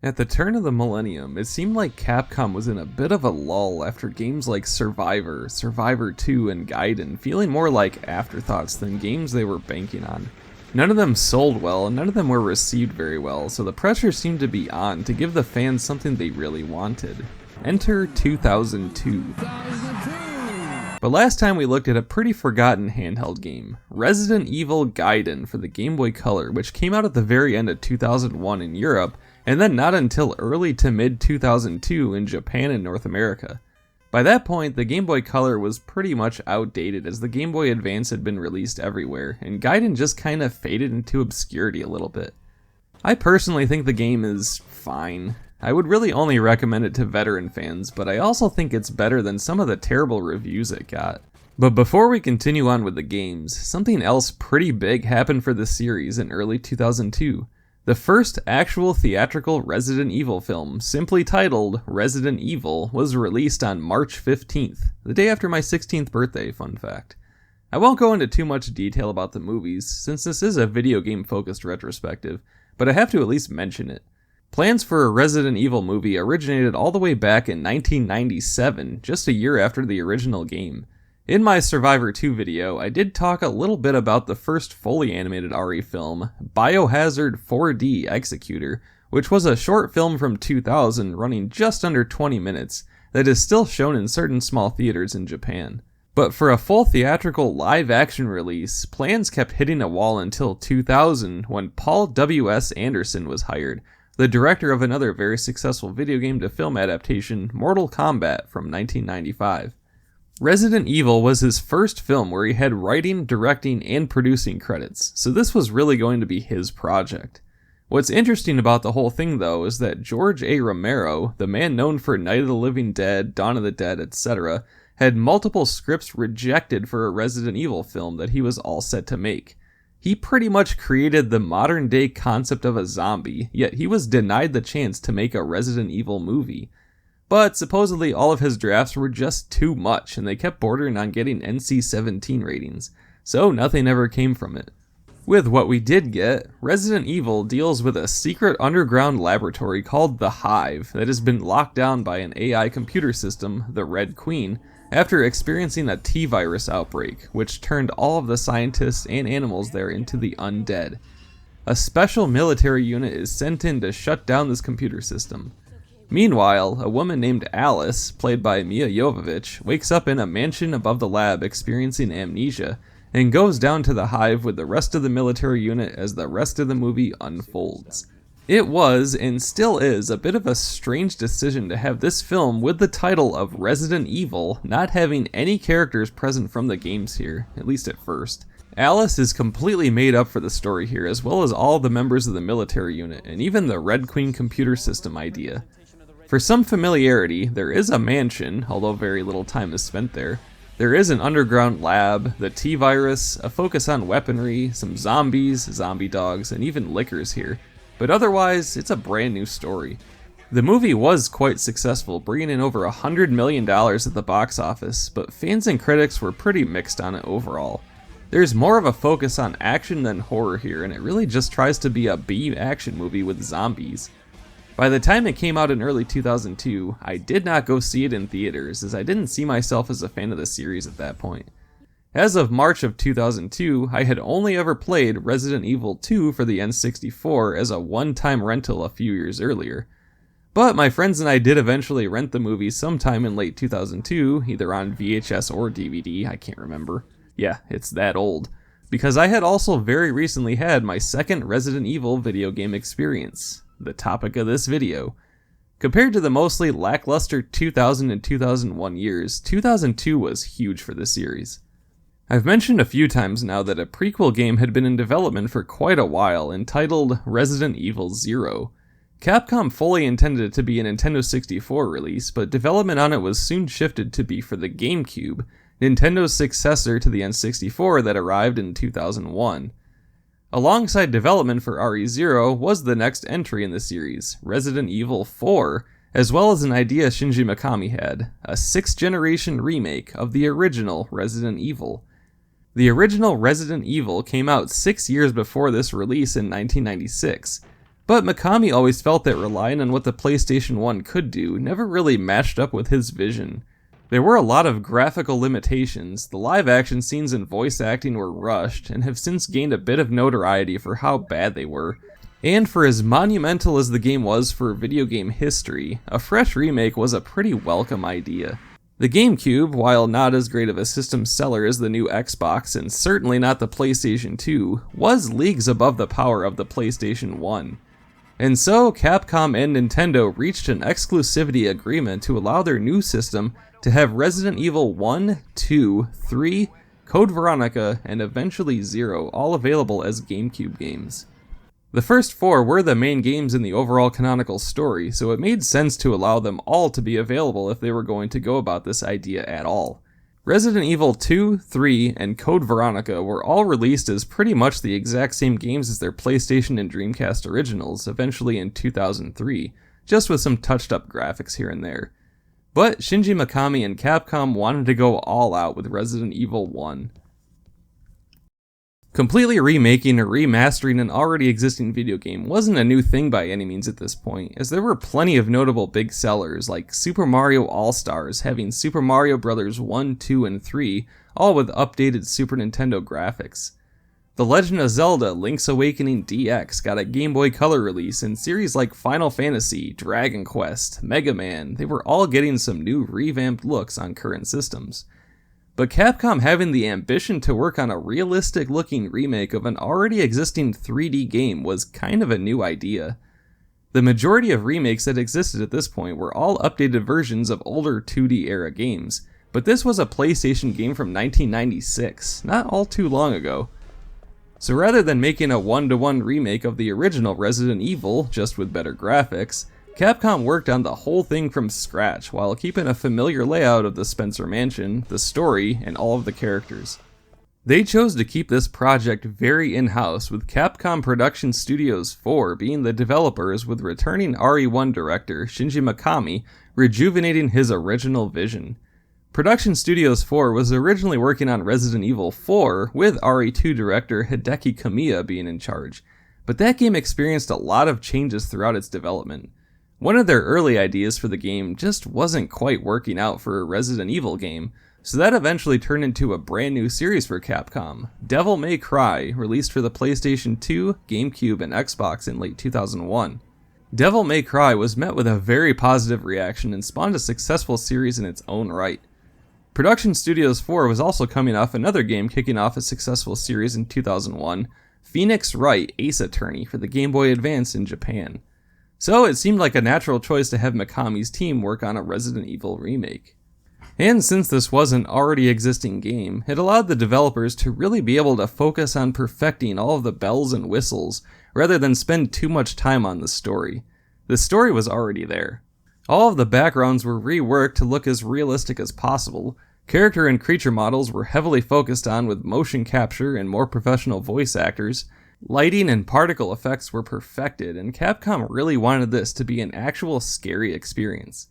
At the turn of the millennium, it seemed like Capcom was in a bit of a lull after games like Survivor, Survivor 2, and Gaiden feeling more like afterthoughts than games they were banking on. None of them sold well, and none of them were received very well, so the pressure seemed to be on to give the fans something they really wanted. Enter 2002. But last time we looked at a pretty forgotten handheld game, Resident Evil Gaiden for the Game Boy Color, which came out at the very end of 2001 in Europe, and then not until early to mid 2002 in Japan and North America. By that point, the Game Boy Color was pretty much outdated as the Game Boy Advance had been released everywhere, and Gaiden just kinda faded into obscurity a little bit. I personally think the game is fine. I would really only recommend it to veteran fans, but I also think it's better than some of the terrible reviews it got. But before we continue on with the games, something else pretty big happened for the series in early 2002. The first actual theatrical Resident Evil film, simply titled Resident Evil, was released on March 15th, the day after my 16th birthday, fun fact. I won't go into too much detail about the movies, since this is a video game focused retrospective, but I have to at least mention it. Plans for a Resident Evil movie originated all the way back in 1997, just a year after the original game. In my Survivor 2 video, I did talk a little bit about the first fully animated RE film, Biohazard 4D Executor, which was a short film from 2000 running just under 20 minutes that is still shown in certain small theaters in Japan. But for a full theatrical live-action release, plans kept hitting a wall until 2000 when Paul W.S. Anderson was hired, the director of another very successful video game to film adaptation, Mortal Kombat from 1995. Resident Evil was his first film where he had writing, directing, and producing credits, so this was really going to be his project. What's interesting about the whole thing though is that George A. Romero, the man known for Night of the Living Dead, Dawn of the Dead, etc., had multiple scripts rejected for a Resident Evil film that he was all set to make. He pretty much created the modern day concept of a zombie, yet he was denied the chance to make a Resident Evil movie. But supposedly all of his drafts were just too much and they kept bordering on getting NC-17 ratings, so nothing ever came from it. With what we did get, Resident Evil deals with a secret underground laboratory called the Hive that has been locked down by an AI computer system, the Red Queen, after experiencing a T-virus outbreak, which turned all of the scientists and animals there into the undead. A special military unit is sent in to shut down this computer system. Meanwhile, a woman named Alice, played by Mia Jovovich, wakes up in a mansion above the lab experiencing amnesia, and goes down to the Hive with the rest of the military unit as the rest of the movie unfolds. It was, and still is, a bit of a strange decision to have this film with the title of Resident Evil not having any characters present from the games here, at least at first. Alice is completely made up for the story here, as well as all the members of the military unit, and even the Red Queen computer system idea. For some familiarity, there is a mansion, although very little time is spent there. There is an underground lab, the T-virus, a focus on weaponry, some zombies, zombie dogs, and even lickers here. But otherwise, it's a brand new story. The movie was quite successful, bringing in over $100 million at the box office, but fans and critics were pretty mixed on it overall. There's more of a focus on action than horror here, and it really just tries to be a B-action movie with zombies. By the time it came out in early 2002, I did not go see it in theaters, as I didn't see myself as a fan of the series at that point. As of March of 2002, I had only ever played Resident Evil 2 for the N64 as a one-time rental a few years earlier. But my friends and I did eventually rent the movie sometime in late 2002, either on VHS or DVD, I can't remember. Yeah, it's that old. Because I had also very recently had my second Resident Evil video game experience, the topic of this video. Compared to the mostly lackluster 2000 and 2001 years, 2002 was huge for the series. I've mentioned a few times now that a prequel game had been in development for quite a while, entitled Resident Evil 0. Capcom fully intended it to be a Nintendo 64 release, but development on it was soon shifted to be for the GameCube, Nintendo's successor to the N64 that arrived in 2001. Alongside development for RE0 was the next entry in the series, Resident Evil 4, as well as an idea Shinji Mikami had, a 6th generation remake of the original Resident Evil. The original Resident Evil came out 6 years before this release in 1996. But Mikami always felt that relying on what the PlayStation 1 could do never really matched up with his vision. There were a lot of graphical limitations, the live action scenes and voice acting were rushed, and have since gained a bit of notoriety for how bad they were. And for as monumental as the game was for video game history, a fresh remake was a pretty welcome idea. The GameCube, while not as great of a system seller as the new Xbox and certainly not the PlayStation 2, was leagues above the power of the PlayStation 1. And so, Capcom and Nintendo reached an exclusivity agreement to allow their new system to have Resident Evil 1, 2, 3, Code Veronica, and eventually 0 all available as GameCube games. The first 4 were the main games in the overall canonical story, so it made sense to allow them all to be available if they were going to go about this idea at all. Resident Evil 2, 3, and Code Veronica were all released as pretty much the exact same games as their PlayStation and Dreamcast originals, eventually in 2003, just with some touched up graphics here and there. But Shinji Mikami and Capcom wanted to go all out with Resident Evil 1. Completely remaking or remastering an already existing video game wasn't a new thing by any means at this point, as there were plenty of notable big sellers like Super Mario All-Stars having Super Mario Bros. 1, 2, and 3, all with updated Super Nintendo graphics. The Legend of Zelda Link's Awakening DX got a Game Boy Color release, and series like Final Fantasy, Dragon Quest, Mega Man, they were all getting some new revamped looks on current systems. But Capcom having the ambition to work on a realistic looking remake of an already existing 3D game was kind of a new idea. The majority of remakes that existed at this point were all updated versions of older 2D era games, but this was a PlayStation game from 1996, not all too long ago. So rather than making a one-to-one remake of the original Resident Evil, just with better graphics, Capcom worked on the whole thing from scratch while keeping a familiar layout of the Spencer Mansion, the story, and all of the characters. They chose to keep this project very in-house, with Capcom Production Studios 4 being the developers, with returning RE1 director Shinji Mikami rejuvenating his original vision. Production Studios 4 was originally working on Resident Evil 4 with RE2 director Hideki Kamiya being in charge, but that game experienced a lot of changes throughout its development. One of their early ideas for the game just wasn't quite working out for a Resident Evil game, so that eventually turned into a brand new series for Capcom, Devil May Cry, released for the PlayStation 2, GameCube, and Xbox in late 2001. Devil May Cry was met with a very positive reaction and spawned a successful series in its own right. Production Studios 4 was also coming off another game kicking off a successful series in 2001, Phoenix Wright Ace Attorney for the Game Boy Advance in Japan. So it seemed like a natural choice to have Mikami's team work on a Resident Evil remake. And since this was an already existing game, it allowed the developers to really be able to focus on perfecting all of the bells and whistles, rather than spend too much time on the story. The story was already there. All of the backgrounds were reworked to look as realistic as possible, character and creature models were heavily focused on with motion capture and more professional voice actors, lighting and particle effects were perfected, and Capcom really wanted this to be an actual scary experience.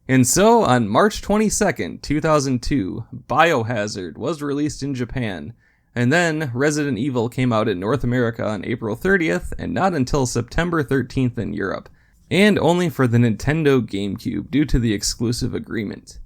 And so, on March 22nd, 2002, Biohazard was released in Japan, and then Resident Evil came out in North America on April 30th, and not until September 13th in Europe, and only for the Nintendo GameCube due to the exclusive agreement.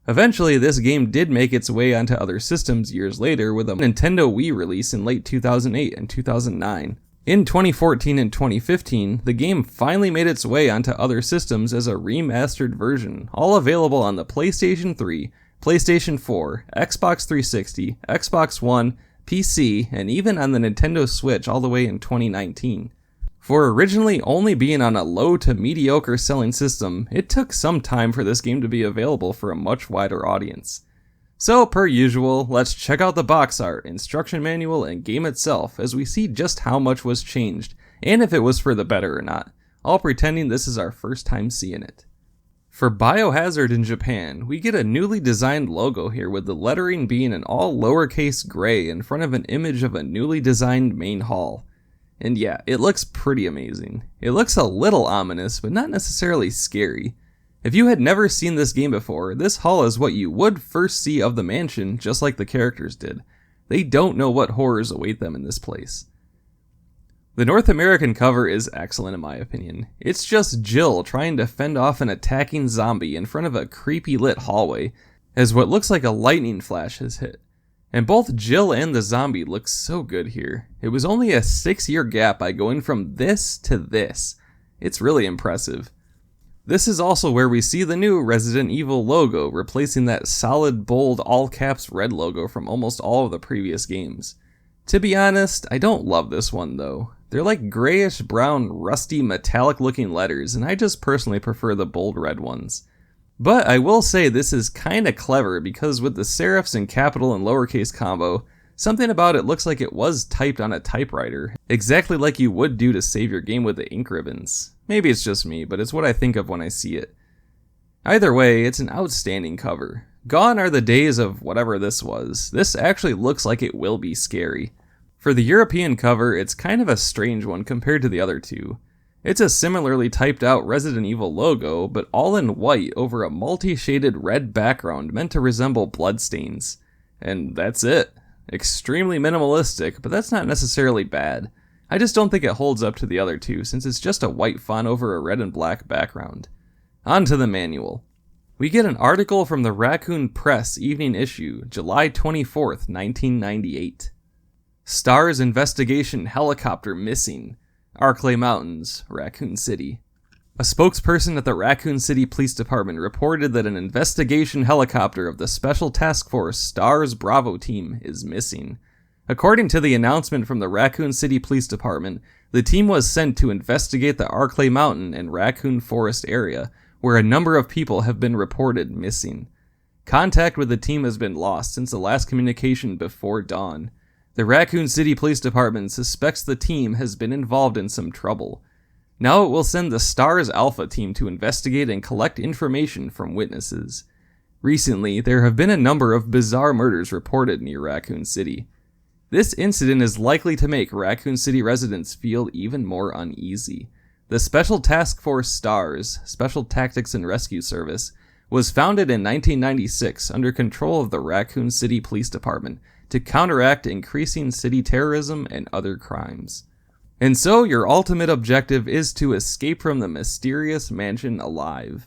Eventually, this game did make its way onto other systems years later with a Nintendo Wii release in late 2008 and 2009. In 2014 and 2015, the game finally made its way onto other systems as a remastered version, all available on the PlayStation 3, PlayStation 4, Xbox 360, Xbox One, PC, and even on the Nintendo Switch all the way in 2019. For originally only being on a low to mediocre selling system, it took some time for this game to be available for a much wider audience. So, per usual, let's check out the box art, instruction manual, and game itself as we see just how much was changed, and if it was for the better or not, all pretending this is our first time seeing it. For Biohazard in Japan, we get a newly designed logo here with the lettering being an all lowercase gray in front of an image of a newly designed main hall. And yeah, it looks pretty amazing. It looks a little ominous, but not necessarily scary. If you had never seen this game before, this hall is what you would first see of the mansion, just like the characters did. They don't know what horrors await them in this place. The North American cover is excellent in my opinion. It's just Jill trying to fend off an attacking zombie in front of a creepy lit hallway as what looks like a lightning flash has hit. And both Jill and the zombie look so good here. It was only a 6-year gap by going from this to this. It's really impressive. This is also where we see the new Resident Evil logo, replacing that solid, bold, all-caps red logo from almost all of the previous games. To be honest, I don't love this one though. They're like grayish brown, rusty, metallic looking letters, and I just personally prefer the bold red ones. But I will say this is kinda clever because with the serifs and capital and lowercase combo, something about it looks like it was typed on a typewriter, exactly like you would do to save your game with the ink ribbons. Maybe it's just me, but it's what I think of when I see it. Either way, it's an outstanding cover. Gone are the days of whatever this was. This actually looks like it will be scary. For the European cover, it's kind of a strange one compared to the other two. It's a similarly typed out Resident Evil logo, but all in white over a multi-shaded red background meant to resemble bloodstains. And that's it. Extremely minimalistic, but that's not necessarily bad. I just don't think it holds up to the other two since it's just a white font over a red and black background. On to the manual. We get an article from the Raccoon Press evening issue, July 24th, 1998. STARS investigation helicopter missing. Arklay Mountains, Raccoon City. A spokesperson at the Raccoon City Police Department reported that an investigation helicopter of the Special Task Force STARS Bravo team is missing. According to the announcement from the Raccoon City Police Department, the team was sent to investigate the Arklay Mountain and Raccoon Forest area, where a number of people have been reported missing. Contact with the team has been lost since the last communication before dawn. The Raccoon City Police Department suspects the team has been involved in some trouble. Now it will send the STARS Alpha team to investigate and collect information from witnesses. Recently, there have been a number of bizarre murders reported near Raccoon City. This incident is likely to make Raccoon City residents feel even more uneasy. The Special Task Force STARS, Special Tactics and Rescue Service, was founded in 1996 under control of the Raccoon City Police Department to counteract increasing city terrorism and other crimes. And so your ultimate objective is to escape from the mysterious mansion alive.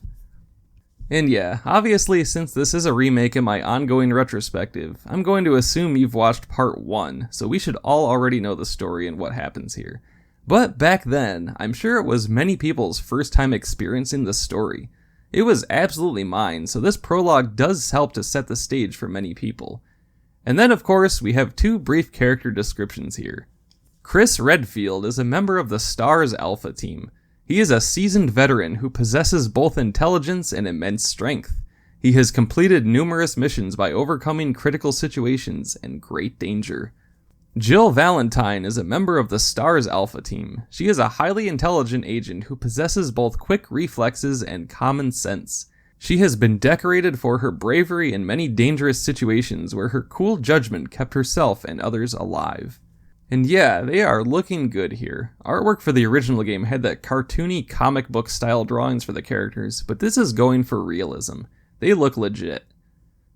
And yeah, obviously since this is a remake in my ongoing retrospective, I'm going to assume you've watched part 1, so we should all already know the story and what happens here. But back then, I'm sure it was many people's first time experiencing the story. It was absolutely mine, so this prologue does help to set the stage for many people. And then of course, we have 2 brief character descriptions here. Chris Redfield is a member of the STARS Alpha team. He is a seasoned veteran who possesses both intelligence and immense strength. He has completed numerous missions by overcoming critical situations and great danger. Jill Valentine is a member of the STARS Alpha team. She is a highly intelligent agent who possesses both quick reflexes and common sense. She has been decorated for her bravery in many dangerous situations where her cool judgment kept herself and others alive. And yeah, they are looking good here. Artwork for the original game had that cartoony comic book style drawings for the characters, but this is going for realism. They look legit.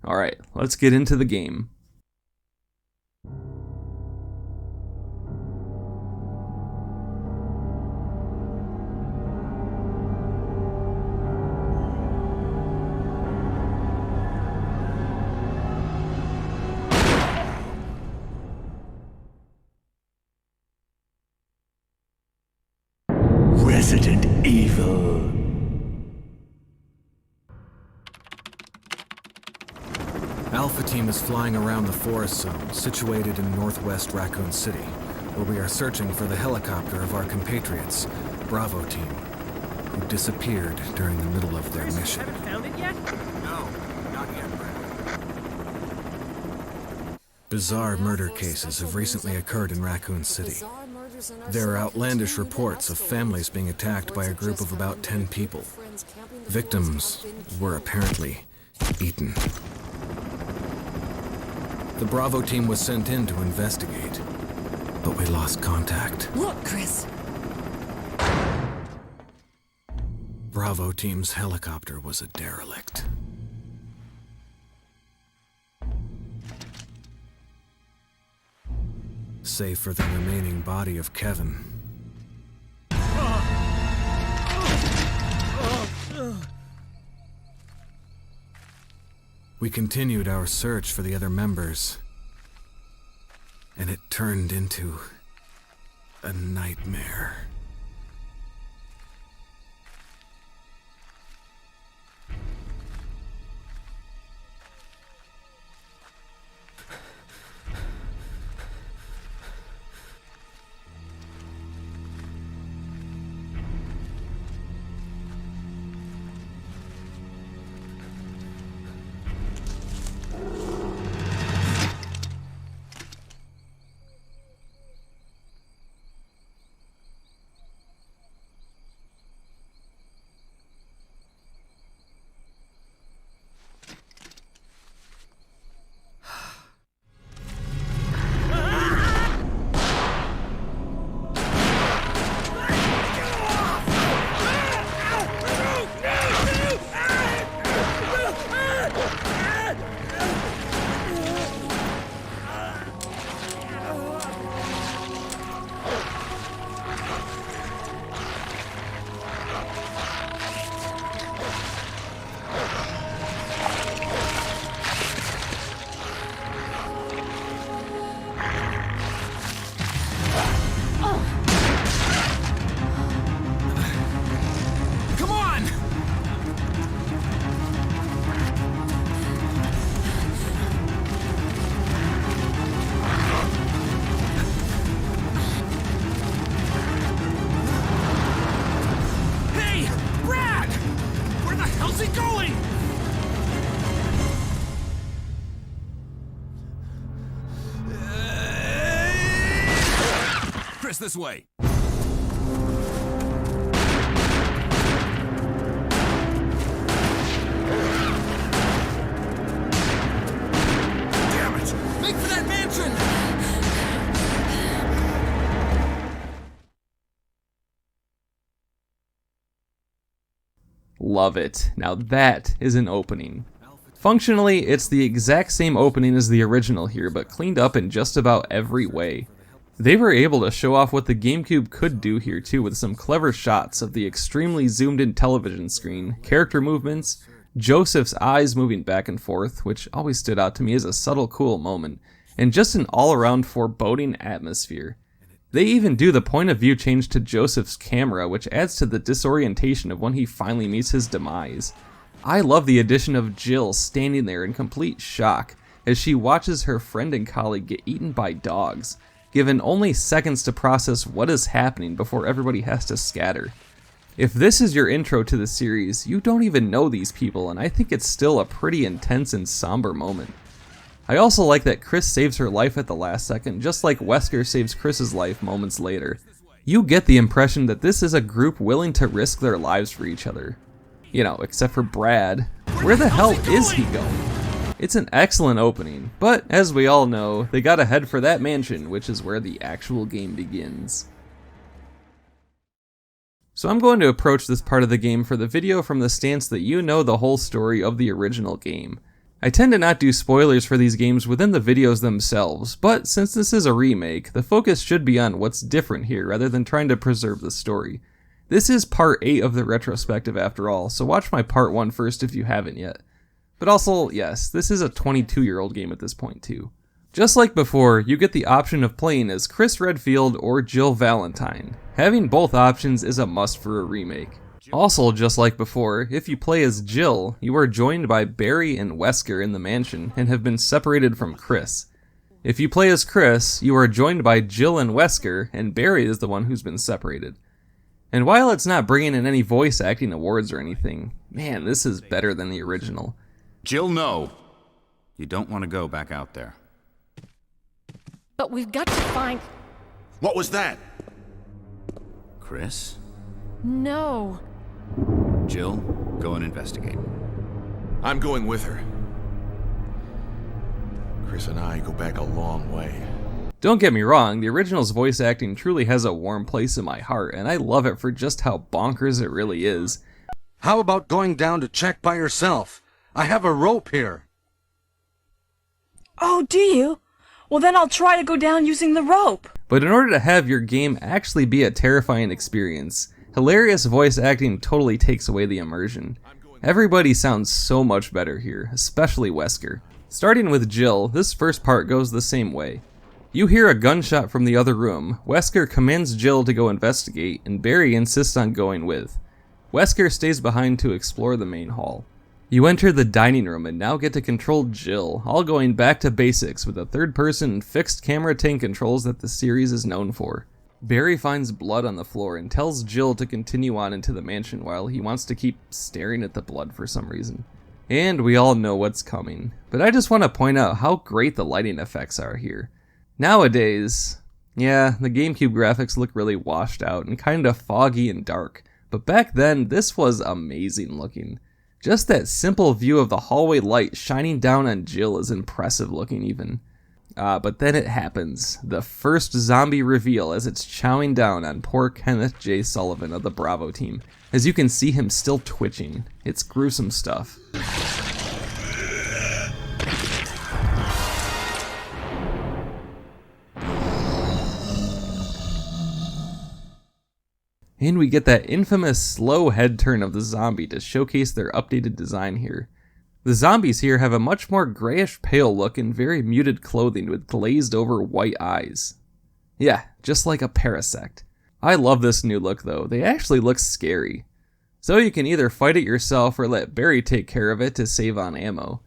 Alright, let's get into the game. Resident Evil. Alpha Team is flying around the forest zone situated in northwest Raccoon City, where we are searching for the helicopter of our compatriots, Bravo Team, who disappeared during the middle of their mission. Haven't found it yet? No, not yet, Brad. Bizarre murder cases have recently occurred in Raccoon City. There are outlandish reports of families being attacked by a group of about 10 people. Victims were apparently eaten. The Bravo team was sent in to investigate, but we lost contact. Look, Chris! Bravo team's helicopter was a derelict. Save for the remaining body of Kevin, We continued our search for the other members, and it turned into a nightmare. This way. Damn it! Make for that mansion! Love it. Now that is an opening. Functionally, it's the exact same opening as the original here, but cleaned up in just about every way. They were able to show off what the GameCube could do here too, with some clever shots of the extremely zoomed in television screen, character movements, Joseph's eyes moving back and forth, which always stood out to me as a subtle cool moment, and just an all-around foreboding atmosphere. They even do the point of view change to Joseph's camera, which adds to the disorientation of when he finally meets his demise. I love the addition of Jill standing there in complete shock as she watches her friend and colleague get eaten by dogs, given only seconds to process what is happening before everybody has to scatter. If this is your intro to the series, you don't even know these people, and I think it's still a pretty intense and somber moment. I also like that Chris saves her life at the last second, just like Wesker saves Chris's life moments later. You get the impression that this is a group willing to risk their lives for each other. You know, except for Brad. Where the hell is he going? It's an excellent opening, but as we all know, they gotta head for that mansion, which is where the actual game begins. So I'm going to approach this part of the game for the video from the stance that you know the whole story of the original game. I tend to not do spoilers for these games within the videos themselves, but since this is a remake, the focus should be on what's different here rather than trying to preserve the story. This is part 8 of the retrospective after all, so watch my part 1 first if you haven't yet. But also, yes, this is a 22-year-old game at this point too. Just like before, you get the option of playing as Chris Redfield or Jill Valentine. Having both options is a must for a remake. Also, just like before, if you play as Jill, you are joined by Barry and Wesker in the mansion and have been separated from Chris. If you play as Chris, you are joined by Jill and Wesker, and Barry is the one who's been separated. And while it's not bringing in any voice acting awards or anything, man, this is better than the original. Jill, no. You don't want to go back out there. But we've got to find... What was that? Chris? No. Jill, go and investigate. I'm going with her. Chris and I go back a long way. Don't get me wrong, the original's voice acting truly has a warm place in my heart, and I love it for just how bonkers it really is. How about going down to check by yourself? I have a rope here. Oh, do you? Well, then I'll try to go down using the rope. But in order to have your game actually be a terrifying experience, hilarious voice acting totally takes away the immersion. Everybody sounds so much better here, especially Wesker. Starting with Jill, this first part goes the same way. You hear a gunshot from the other room, Wesker commands Jill to go investigate, and Barry insists on going with. Wesker stays behind to explore the main hall. You enter the dining room and now get to control Jill, all going back to basics with the third-person fixed camera tank controls that the series is known for. Barry finds blood on the floor and tells Jill to continue on into the mansion while he wants to keep staring at the blood for some reason. And we all know what's coming, but I just want to point out how great the lighting effects are here. Nowadays, yeah, the GameCube graphics look really washed out and kinda foggy and dark, but back then this was amazing looking. Just that simple view of the hallway light shining down on Jill is impressive looking even. But then it happens. The first zombie reveal as it's chowing down on poor Kenneth J. Sullivan of the Bravo team. As you can see him still twitching. It's gruesome stuff. And we get that infamous slow head turn of the zombie to showcase their updated design here. The zombies here have a much more grayish pale look and very muted clothing with glazed over white eyes. Yeah, just like a Paraspectre. I love this new look though, they actually look scary. So you can either fight it yourself or let Barry take care of it to save on ammo.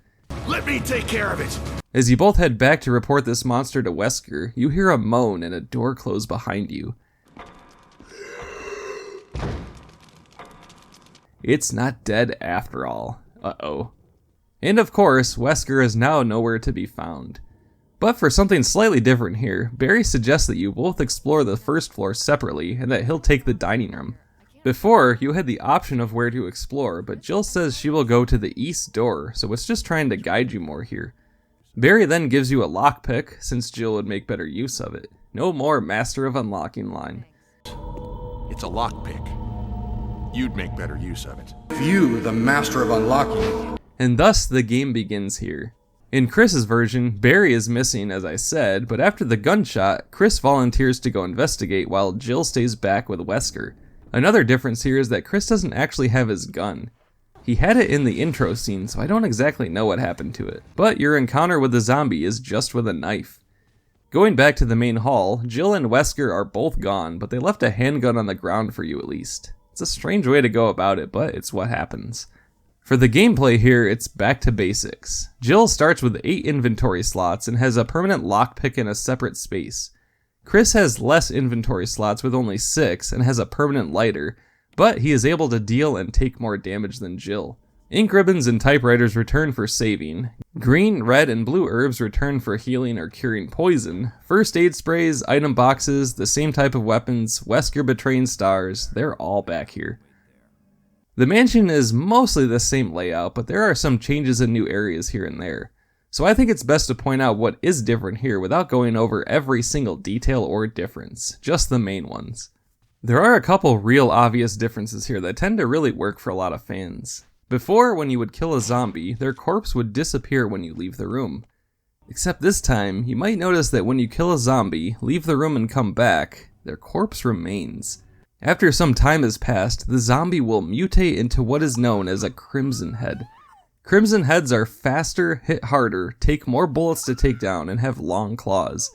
Let me take care of it! As you both head back to report this monster to Wesker, you hear a moan and a door close behind you. It's not dead after all. Uh-oh. And of course, Wesker is now nowhere to be found. But for something slightly different here, Barry suggests that you both explore the first floor separately and that he'll take the dining room. Before, you had the option of where to explore, but Jill says she will go to the east door, so it's just trying to guide you more here. Barry then gives you a lockpick, since Jill would make better use of it. No more Master of Unlocking line. It's a lockpick. You'd make better use of it. You, the master of unlocking. And thus the game begins here. In Chris's version, Barry is missing as I said, but after the gunshot, Chris volunteers to go investigate while Jill stays back with Wesker. Another difference here is that Chris doesn't actually have his gun. He had it in the intro scene, so I don't exactly know what happened to it, but your encounter with the zombie is just with a knife. Going back to the main hall, Jill and Wesker are both gone, but they left a handgun on the ground for you at least. It's a strange way to go about it, but it's what happens. For the gameplay here, it's back to basics. Jill starts with 8 inventory slots and has a permanent lockpick in a separate space. Chris has less inventory slots with only 6 and has a permanent lighter, but he is able to deal and take more damage than Jill. Ink ribbons and typewriters return for saving. Green, red, and blue herbs return for healing or curing poison. First aid sprays, item boxes, the same type of weapons, Wesker betraying stars, they're all back here. The mansion is mostly the same layout, but there are some changes in new areas here and there. So I think it's best to point out what is different here without going over every single detail or difference, just the main ones. There are a couple real obvious differences here that tend to really work for a lot of fans. Before, when you would kill a zombie, their corpse would disappear when you leave the room. Except this time, you might notice that when you kill a zombie, leave the room and come back, their corpse remains. After some time has passed, the zombie will mutate into what is known as a crimson head. Crimson heads are faster, hit harder, take more bullets to take down, and have long claws.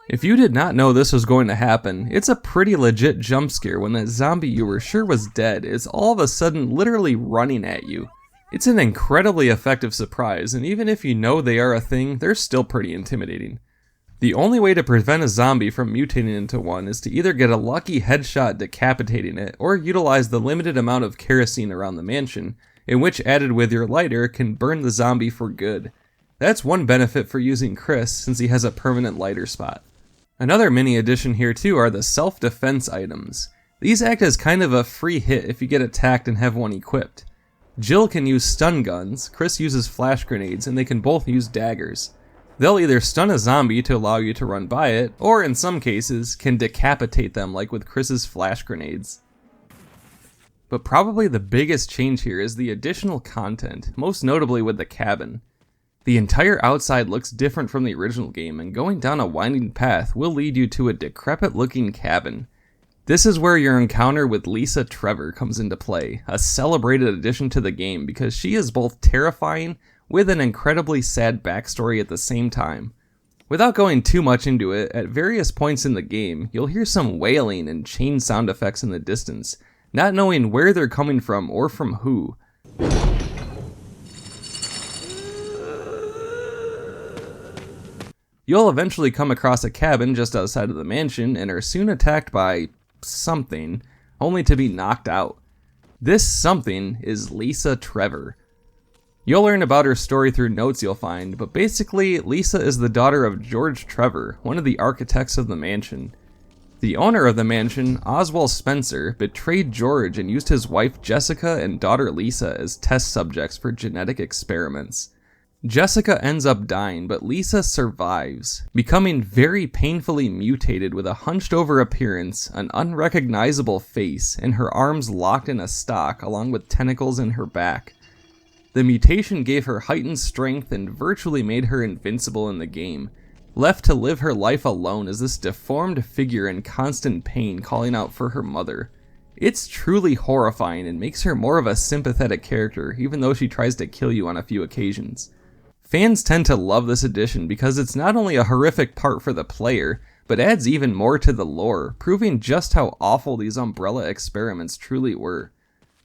If you did not know this was going to happen, it's a pretty legit jump scare when that zombie you were sure was dead is all of a sudden literally running at you. It's an incredibly effective surprise, and even if you know they are a thing, they're still pretty intimidating. The only way to prevent a zombie from mutating into one is to either get a lucky headshot decapitating it, or utilize the limited amount of kerosene around the mansion, in which added with your lighter can burn the zombie for good. That's one benefit for using Chris, since he has a permanent lighter spot. Another mini addition here too are the self-defense items. These act as kind of a free hit if you get attacked and have one equipped. Jill can use stun guns, Chris uses flash grenades, and they can both use daggers. They'll either stun a zombie to allow you to run by it, or in some cases, can decapitate them like with Chris's flash grenades. But probably the biggest change here is the additional content, most notably with the cabin. The entire outside looks different from the original game, and going down a winding path will lead you to a decrepit looking cabin. This is where your encounter with Lisa Trevor comes into play, a celebrated addition to the game because she is both terrifying with an incredibly sad backstory at the same time. Without going too much into it, at various points in the game, you'll hear some wailing and chain sound effects in the distance, not knowing where they're coming from or from who. You'll eventually come across a cabin just outside of the mansion and are soon attacked by something, only to be knocked out. This something is Lisa Trevor. You'll learn about her story through notes you'll find, but basically, Lisa is the daughter of George Trevor, one of the architects of the mansion. The owner of the mansion, Oswald Spencer, betrayed George and used his wife Jessica and daughter Lisa as test subjects for genetic experiments. Jessica ends up dying, but Lisa survives, becoming very painfully mutated with a hunched-over appearance, an unrecognizable face, and her arms locked in a stock along with tentacles in her back. The mutation gave her heightened strength and virtually made her invincible in the game, left to live her life alone as this deformed figure in constant pain calling out for her mother. It's truly horrifying and makes her more of a sympathetic character, even though she tries to kill you on a few occasions. Fans tend to love this addition because it's not only a horrific part for the player, but adds even more to the lore, proving just how awful these Umbrella experiments truly were.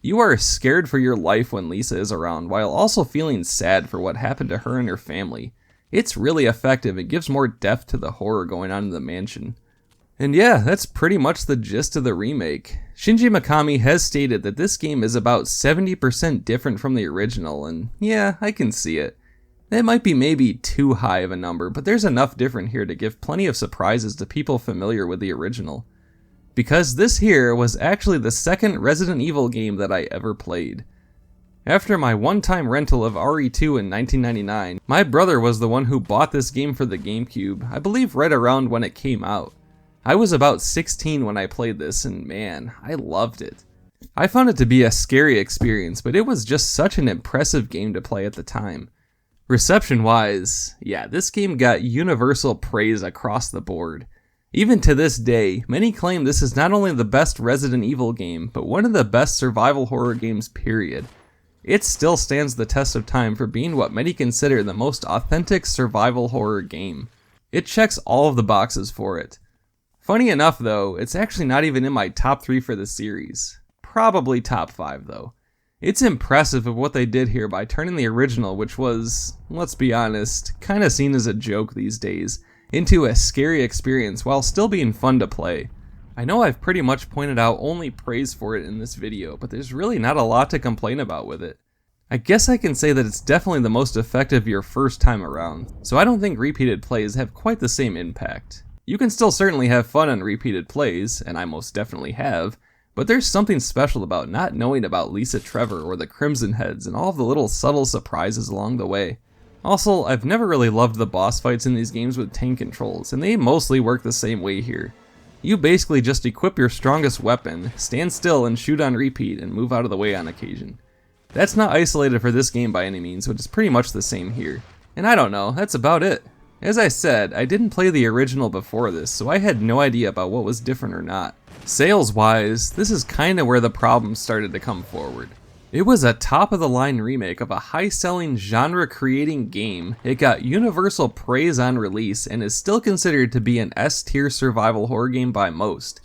You are scared for your life when Lisa is around, while also feeling sad for what happened to her and her family. It's really effective and gives more depth to the horror going on in the mansion. And yeah, that's pretty much the gist of the remake. Shinji Mikami has stated that this game is about 70% different from the original, and yeah, I can see it. That might be maybe too high of a number, but there's enough different here to give plenty of surprises to people familiar with the original. Because this here was actually the second Resident Evil game that I ever played. After my one-time rental of RE2 in 1999, my brother was the one who bought this game for the GameCube, I believe right around when it came out. I was about 16 when I played this, and man, I loved it. I found it to be a scary experience, but it was just such an impressive game to play at the time. Reception-wise, yeah, this game got universal praise across the board. Even to this day, many claim this is not only the best Resident Evil game, but one of the best survival horror games period. It still stands the test of time for being what many consider the most authentic survival horror game. It checks all of the boxes for it. Funny enough though, it's actually not even in my top 3 for the series. Probably top 5 though. It's impressive of what they did here by turning the original, which was, let's be honest, kinda seen as a joke these days, into a scary experience while still being fun to play. I know I've pretty much pointed out only praise for it in this video, but there's really not a lot to complain about with it. I guess I can say that it's definitely the most effective your first time around, so I don't think repeated plays have quite the same impact. You can still certainly have fun on repeated plays, and I most definitely have, but there's something special about not knowing about Lisa Trevor or the Crimson Heads and all of the little subtle surprises along the way. Also, I've never really loved the boss fights in these games with tank controls, and they mostly work the same way here. You basically just equip your strongest weapon, stand still and shoot on repeat, and move out of the way on occasion. That's not isolated for this game by any means, but it's pretty much the same here. And I don't know, that's about it. As I said, I didn't play the original before this, so I had no idea about what was different or not. Sales-wise, this is kinda where the problems started to come forward. It was a top-of-the-line remake of a high-selling, genre-creating game. It got universal praise on release and is still considered to be an S-tier survival horror game by most.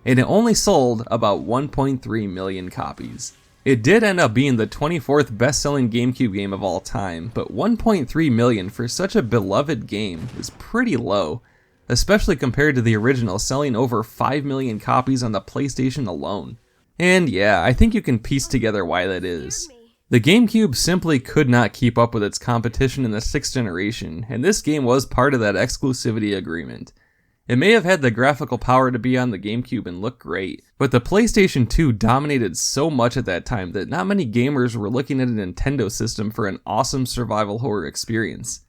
And it only sold about 1.3 million copies. It did end up being the 24th best-selling GameCube game of all time, but 1.3 million for such a beloved game is pretty low, especially compared to the original selling over 5 million copies on the PlayStation alone. And yeah, I think you can piece together why that is. The GameCube simply could not keep up with its competition in the 6th generation, and this game was part of that exclusivity agreement. It may have had the graphical power to be on the GameCube and look great, but the PlayStation 2 dominated so much at that time that not many gamers were looking at a Nintendo system for an awesome survival horror experience.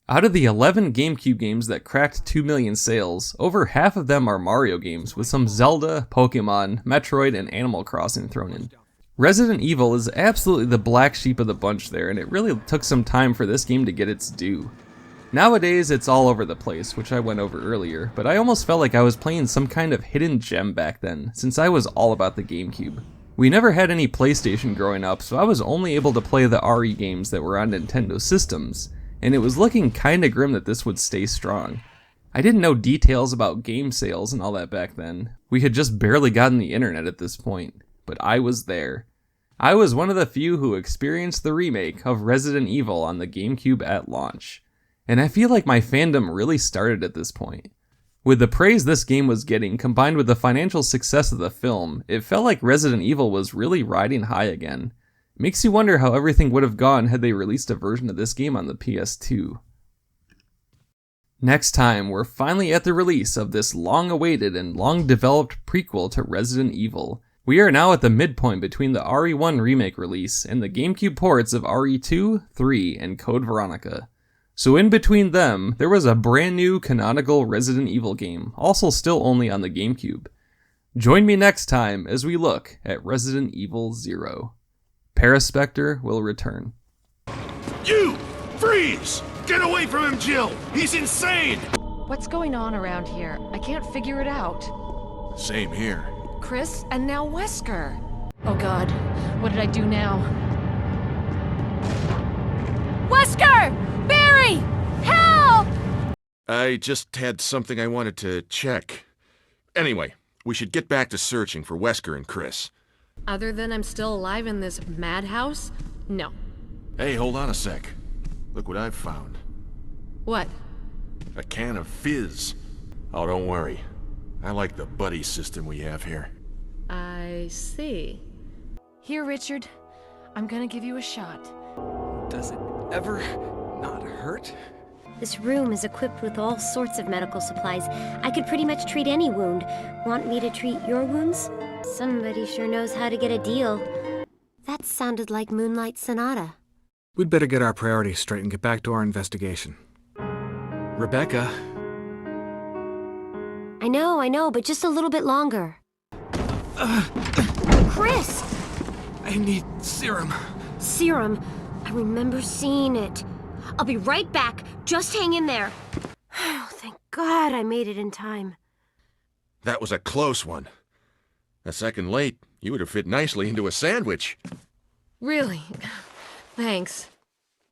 Out of the 11 GameCube games that cracked 2 million sales, over half of them are Mario games, with some Zelda, Pokemon, Metroid, and Animal Crossing thrown in. Resident Evil is absolutely the black sheep of the bunch there, and it really took some time for this game to get its due. Nowadays, it's all over the place, which I went over earlier, but I almost felt like I was playing some kind of hidden gem back then, since I was all about the GameCube. We never had any PlayStation growing up, so I was only able to play the RE games that were on Nintendo systems, and it was looking kinda grim that this would stay strong. I didn't know details about game sales and all that back then. We had just barely gotten the internet at this point, but I was there. I was one of the few who experienced the remake of Resident Evil on the GameCube at launch. And I feel like my fandom really started at this point. With the praise this game was getting, combined with the financial success of the film, it felt like Resident Evil was really riding high again. Makes you wonder how everything would have gone had they released a version of this game on the PS2. Next time, we're finally at the release of this long-awaited and long-developed prequel to Resident Evil. We are now at the midpoint between the RE1 remake release and the GameCube ports of RE2, 3, and Code Veronica. So in between them, there was a brand new canonical Resident Evil game, also still only on the GameCube. Join me next time as we look at Resident Evil 0. Paraspectre will return. You! Freeze! Get away from him, Jill! He's insane! What's going on around here? I can't figure it out. Same here. Chris and now Wesker. Oh god, what did I do now? Wesker! Barry! Help! I just had something I wanted to check. Anyway, we should get back to searching for Wesker and Chris. Other than I'm still alive in this madhouse? No. Hey, hold on a sec. Look what I've found. What? A can of fizz. Oh, don't worry. I like the buddy system we have here. I see. Here, Richard. I'm gonna give you a shot. Does it ever not hurt? This room is equipped with all sorts of medical supplies. I could pretty much treat any wound. Want me to treat your wounds? Somebody sure knows how to get a deal. That sounded like Moonlight Sonata. We'd better get our priorities straight and get back to our investigation. Rebecca. I know, but just a little bit longer. Chris! I need serum. Serum. I remember seeing it. I'll be right back. Just hang in there. Oh, thank God I made it in time. That was a close one. A second late, you would have fit nicely into a sandwich. Really? Thanks.